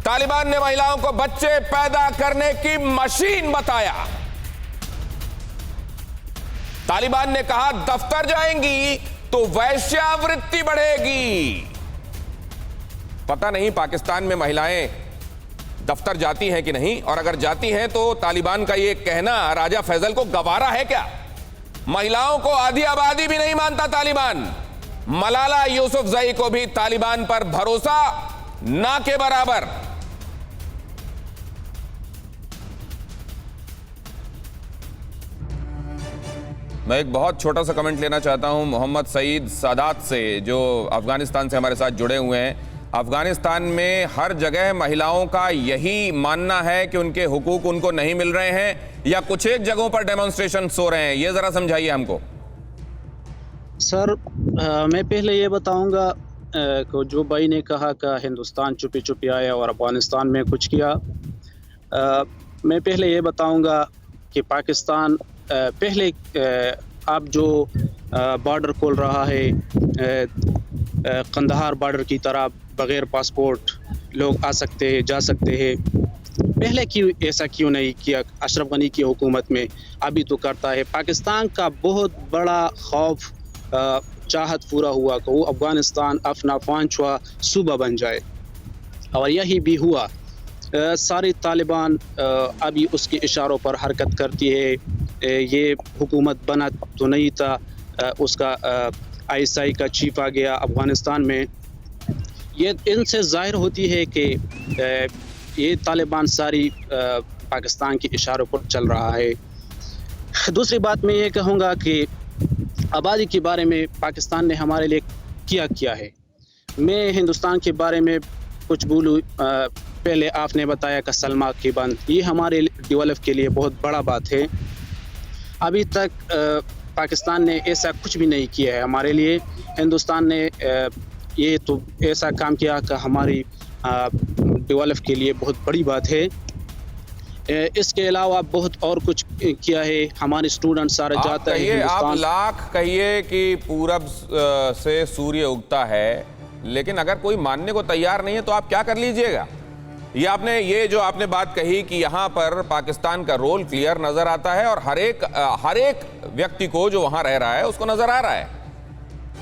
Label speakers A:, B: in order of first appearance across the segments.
A: तालिबान ने महिलाओं को बच्चे पैदा करने की मशीन बताया। तालिबान ने कहा दफ्तर जाएंगी तो वैश्यावृत्ति बढ़ेगी। पता नहीं पाकिस्तान में महिलाएं दफ्तर जाती हैं कि नहीं, और अगर जाती हैं तो तालिबान का यह कहना राजा फैसल को गवारा है क्या? महिलाओं को आधी आबादी भी नहीं मानता तालिबान। मलाला यूसुफजई को भी तालिबान पर भरोसा ना के बराबर। मैं एक बहुत छोटा सा कमेंट लेना चाहता हूं मोहम्मद सईद सादात से, जो अफगानिस्तान से हमारे साथ जुड़े हुए हैं। अफगानिस्तान में हर जगह महिलाओं का यही मानना है कि उनके हुकूक उनको नहीं मिल रहे हैं, या कुछ एक जगहों पर डेमोन्स्ट्रेशन हो रहे हैं? ये जरा समझाइए हमको।
B: सर, मैं पहले ये बताऊंगा कि जो भाई ने कहा कि हिंदुस्तान चुपी चुपी आया और अफगानिस्तान में कुछ किया। मैं पहले ये बताऊंगा कि पाकिस्तान पहले आप जो बॉर्डर खोल रहा है कंदहार बॉर्डर की तरफ, बगैर पासपोर्ट लोग आ सकते हैं, जा सकते हैं, पहले क्यों ऐसा क्यों नहीं किया अशरफ गनी की हुकूमत में? अभी तो करता है। पाकिस्तान का बहुत बड़ा खौफ चाहत पूरा हुआ कि वो अफगानिस्तान अपना 5वां सूबा बन जाए, और यही भी हुआ। सारी तालिबान अभी उसके इशारों पर हरकत करती है। ये हुकूमत बना तो नहीं था, उसका ISI का चीफ आ गया अफगानिस्तान में। ये इनसे जाहिर होती है कि ये तालिबान सारी पाकिस्तान के इशारों पर चल रहा है। दूसरी बात मैं ये कहूँगा कि आबादी के बारे में पाकिस्तान ने हमारे लिए किया है। मैं हिंदुस्तान के बारे में कुछ बोलूँ, पहले आपने बताया कि सलमा की बंद, ये हमारे डेवलप के लिए बहुत बड़ा बात है। अभी तक पाकिस्तान ने ऐसा कुछ भी नहीं किया है हमारे लिए। हिंदुस्तान ने ये तो ऐसा काम किया कि हमारी डेवलप के लिए बहुत बड़ी बात है। इसके अलावा बहुत और कुछ किया है। हमारे स्टूडेंट सारे जाते हैं हिंदुस्तान।
A: आप लाख कहिए कि पूरब से सूर्य उगता है, लेकिन अगर कोई मानने को तैयार नहीं है तो आप क्या कर लीजिएगा? ये जो आपने बात कही कि यहाँ पर पाकिस्तान का रोल क्लियर नजर आता है, और हर एक व्यक्ति को जो वहां रह रहा है उसको नजर आ रहा है।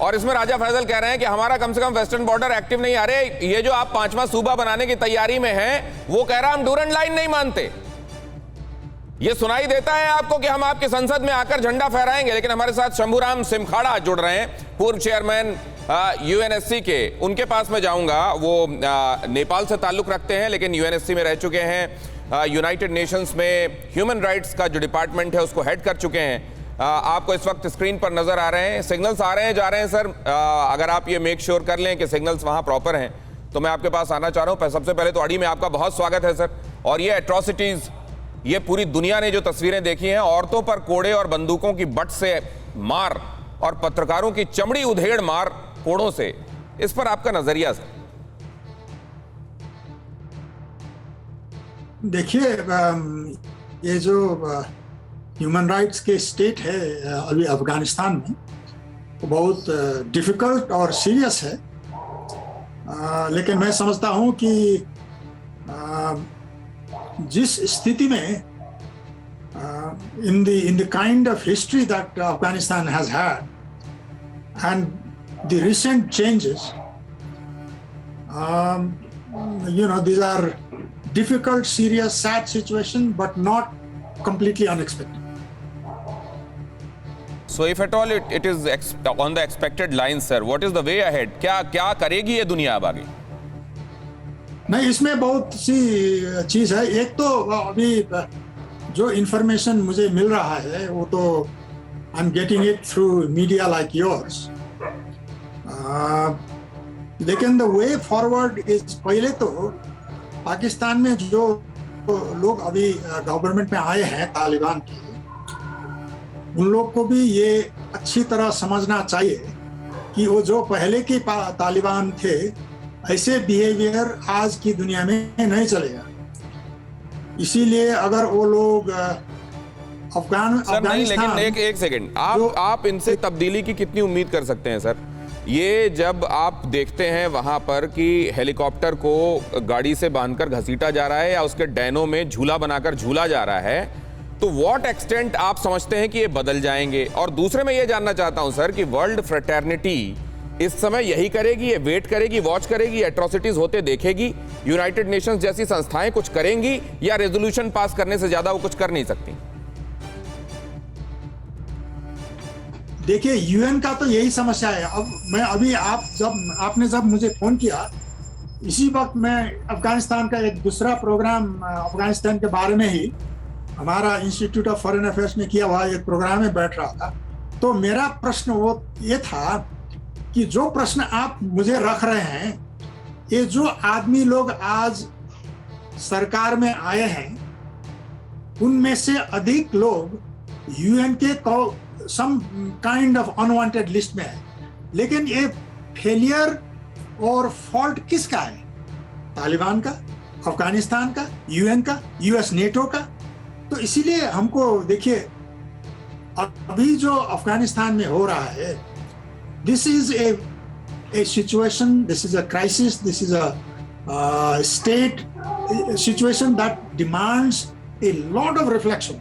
A: और इसमें राजा फैसल कह रहे हैं कि हमारा कम से कम वेस्टर्न बॉर्डर एक्टिव नहीं। अरे ये जो आप 5वां सूबा बनाने की तैयारी में हैं, वो कह रहा हम डूरंड लाइन नहीं मानते। ये सुनाई देता है आपको कि हम आपकी संसद में आकर झंडा फहराएंगे, लेकिन हमारे साथ शंभूराम सिमखाड़ा जुड़ रहे हैं, पूर्व चेयरमैन UNSC के। उनके पास मैं जाऊंगा। वो नेपाल से ताल्लुक रखते हैं, लेकिन UNSC में रह चुके हैं। यूनाइटेड नेशंस में ह्यूमन राइट्स का जो डिपार्टमेंट है उसको हेड कर चुके हैं। आपको इस वक्त स्क्रीन पर नजर आ रहे हैं, सिग्नल्स आ रहे हैं, जा रहे हैं सर। अगर आप ये मेक श्योर कर लें कि सिग्नल्स वहां प्रॉपर हैं तो मैं आपके पास आना चाह रहा हूं। सबसे पहले तो अड़ी में आपका बहुत स्वागत है सर। और ये एट्रॉसिटीज, ये पूरी दुनिया ने जो तस्वीरें देखी हैं, औरतों पर कोड़े और बंदूकों की बट से मार और पत्रकारों की चमड़ी उधेड़ मार कोड़ों से, इस पर आपका नजरिया सर?
C: देखिए, ये जो ह्यूमन राइट्स के स्टेट है अभी अफगानिस्तान में, वो बहुत डिफिकल्ट और सीरियस है। लेकिन मैं समझता हूँ कि जिस स्थिति में in the kind of history that Afghanistan has had and the recent changes, these are difficult, serious, sad situation, but not completely unexpected.
A: So if at all it is on the expected lines, sir, what is the way ahead? क्या करेगी ये दुनिया अब आगे?
C: नहीं, इसमें बहुत सी चीज है। एक तो अभी जो इंफॉर्मेशन मुझे मिल रहा है वो तो I am getting it through media like yours, लेकिन द वे फॉरवर्ड इज, पहले तो पाकिस्तान में जो लोग अभी गवर्नमेंट में आए हैं तालिबान के, उन लोग को भी ये अच्छी तरह समझना चाहिए कि वो जो पहले के तालिबान थे, ऐसे बिहेवियर आज की दुनिया में नहीं चलेगा। इसीलिए अगर वो लोग
A: अफगानिस्तान, लेकिन एक सेकंड, आप इनसे तब्दीली की कितनी उम्मीद कर सकते हैं सर? ये जब आप देखते हैं वहां पर कि हेलीकॉप्टर को गाड़ी से बांधकर घसीटा जा रहा है या उसके डैनों में झूला बनाकर झूला जा रहा है, तो व्हाट एक्सटेंट आप समझते हैं कि ये बदल जाएंगे? और दूसरे मैं ये जानना चाहता हूं सर कि वर्ल्ड फ्रेटर्निटी इस समय यही करेगी, ये वेट करेगी, वॉच करेगी, एट्रोसिटीज होते देखेगी, यूनाइटेड नेशंस जैसी संस्थाएं कुछ करेंगी, या रेजोल्यूशन पास करने से ज्यादा वो कुछ कर नहीं सकती?
C: देखिए, यूएन का तो यही समस्या है। अब मैं अभी आपने जब मुझे फोन किया, इसी वक्त मैं अफगानिस्तान का एक दूसरा प्रोग्राम अफगानिस्तान के बारे में ही हमारा इंस्टीट्यूट ऑफ फॉरेन अफेयर्स में किया हुआ एक प्रोग्राम में बैठ रहा था। तो मेरा प्रश्न वो ये था कि जो प्रश्न आप मुझे रख रहे हैं, ये जो आदमी लोग आज सरकार में आए हैं, उनमें से अधिक लोग यूएन के some kind of unwanted list में है। लेकिन ये फेलियर और फॉल्ट किसका है? तालिबान का, अफगानिस्तान का, यूएन का, यूएस नेटो का। तो इसीलिए हमको देखिए, अभी जो अफगानिस्तान में हो रहा है, this is a situation, this is a crisis, this is a state situation that demands a lot of reflection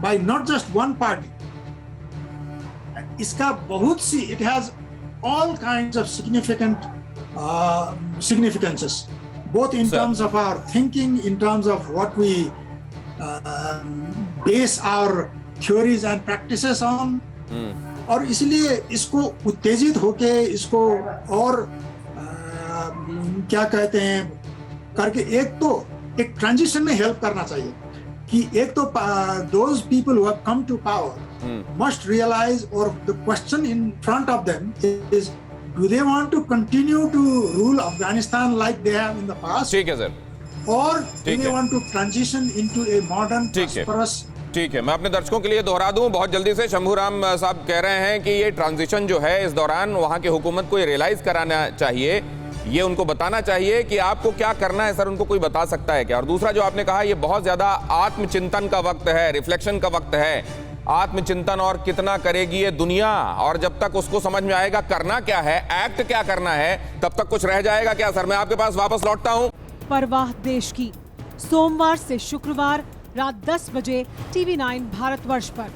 C: by not just one party. इसका बहुत सी, it has all kinds of significances, both in terms of our thinking, in terms of what we base our theories and practices on. और इसलिए इसको उत्तेजित होके इसको और क्या कहते हैं करके एक ट्रांजिशन में हेल्प करना चाहिए कि एक तो those people who have come to power must realize, or the question in front of them is, do they want to continue to rule Afghanistan like they have in the past?
A: ठीक है sir.
C: Or do they want to transition into a modern, prosperous?
A: ठीक है, मैं अपने दर्शकों के लिए दोहरा दूं बहुत जल्दी से। शंभूराम साहब कह रहे हैं कि ये ट्रांजिशन जो है, इस दौरान वहां की हुकूमत को ये रियलाइज कराना चाहिए, ये उनको बताना चाहिए कि आपको क्या करना है। सर, उनको कोई बता सकता है क्या? और दूसरा जो आपने कहा, ये बहुत ज्यादा आत्मचिंतन का वक्त है, रिफ्लेक्शन का वक्त है। आत्मचिंतन और कितना करेगी ये दुनिया, और जब तक उसको समझ में आएगा करना क्या है, एक्ट क्या करना है, तब तक कुछ रह जाएगा क्या? सर, मैं आपके पास वापस लौटता हूं।
D: परवाह देश की, सोमवार से शुक्रवार रात 10 बजे TV9 भारतवर्ष पर।